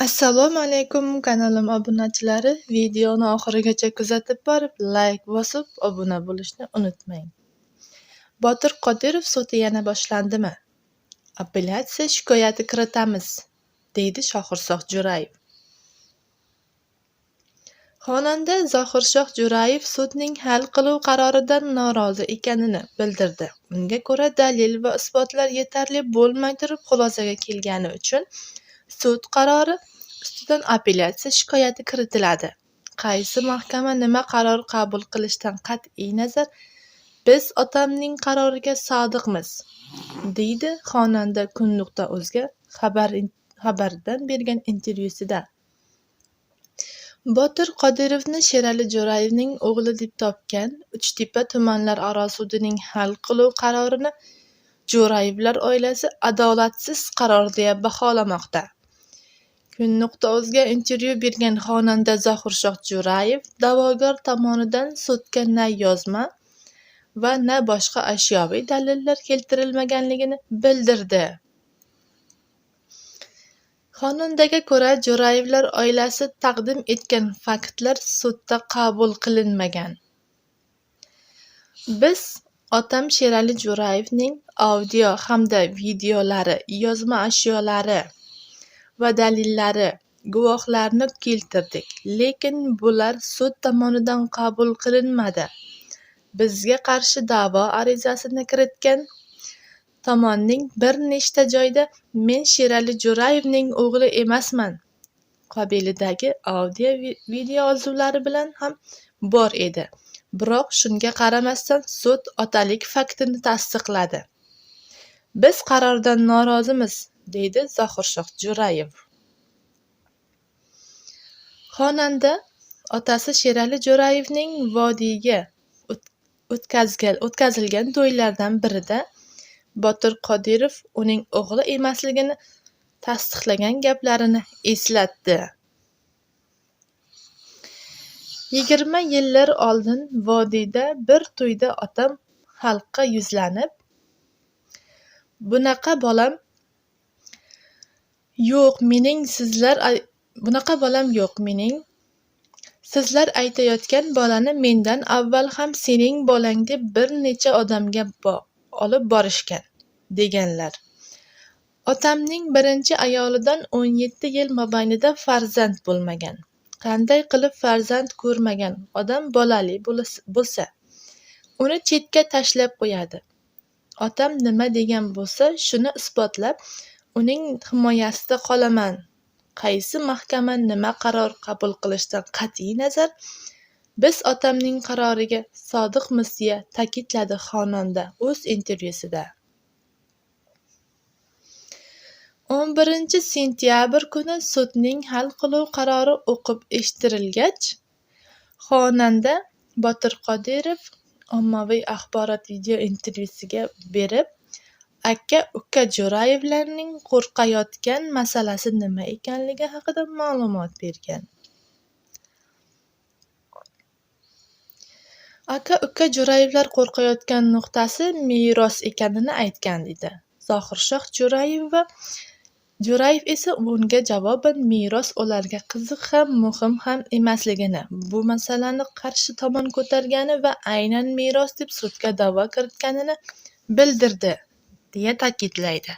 Assalomu alaykum kanalim obunachilari. Videoni oxirigacha kuzatib borib, like bosib, obuna bo'lishni unutmang. Botir Qodirov sudi yana boshlandimi? Apellyatsiya shikoyati kiritamiz, deydi Zohirshoh Jo'rayev. Xonanda Zohirshoh Jo'rayev sudning hal qiluv qaroridan norozi ekanini bildirdi. Unga ko'ra, dalil va isbotlar yetarli bo'lmay turib xulosaga kelgani uchun sud qarori ustidan apellyatsiya shikoyati kiritiladi. Qaysi mahkama nima qaror qabul qilishidan qat'iy nazar, biz otamning qaroriga sodiqmiz, deydi xonanda Kun.uzga xabardan bergan intervyusida. Botir Qodirovni Sherali Jo'rayevning o'g'li deb topgan Uchtepa tumanlararo sudining hal qiluv qarorini Jo'rayevlar oilasi adolatsiz qaror deya baholamoqda. Kun.uzga intervyu bergan xonanda Zohirshoh Jo'rayev da'vogar tomonidan sudga na yozma va na boshqa ashyoviy dalillar keltirilmaganligini bildirdi. Xonandaga ko'ra, Jo'rayevlar oilasi taqdim etgan faktlar sudda qabul qilinmagan. Biz otam Sherali Jo'rayevning audio hamda videolari, yozma ashyolari va dalillari, guvohlarni keltirdik, lekin bular sud tomonidan qabul qilinmadi. Bizga qarshi da'vo arizasini kiritgan tomonning bir nechta joyda men Sherali Jo'rayevning o'g'li emasman qabilidagi audio video yozuvlari bilan ham bor edi. Biroq shunga qaramasdan sud otalik faktini tasdiqladi. Biz qarordan norozimiz, deydi Zohirshoh Jo'rayev. Xonanda otasi Sherali Jo'rayevning Vodiyga o'tkazilgan to'ylardan birida Botir Qodirov uning o'g'li emasligini tasdiqlagan gaplarini eslatdi. 20 yillar oldin Vodiyda bir to'yda otam xalqqa yuzlanib, bunaqa bolam yo'q mening, sizlar aytayotgan bolani mendan avval ham sening bolang deb bir necha odamga olib borishgan, deganlar. Otamning birinchi ayolidan 17 yil mobaynida farzand bo'lmagan. Qanday qilib farzand ko'rmagan odam bolali bo'lsa, uni chetga tashlab qo'yadi. Otam nima degan bo'lsa, shuni isbotlab, uning himoyasida qolaman. Qaysi mahkama nima qaror qabul qilishidan qat'iy nazar, biz otamning qaroriga sodiqmiz, deya ta'kidladi xonanda o'z intervyusida. 11 sentyabr kuni sudning hal qiluv qarori o'qib eshittirilgach, xonanda Botir Qodirov ommaviy axborot video intervyusiga berib, aka-uka Jo'rayevlarning qo'rqayotgan masalasi nima ekanligi haqida ma'lumot bergan. Aka-uka Jo'rayevlar qo'rqayotgan nuqtasi meros ekanini aytgan edi. Zohirshoh Jo'rayev esa bunga javoban meros ularga qiziq ham, muhim ham emasligini, bu masalani qarshi tomon ko'targani va aynan meros deb sudga da'vo kiritganini bildirdi, deya ta'kidlaydi.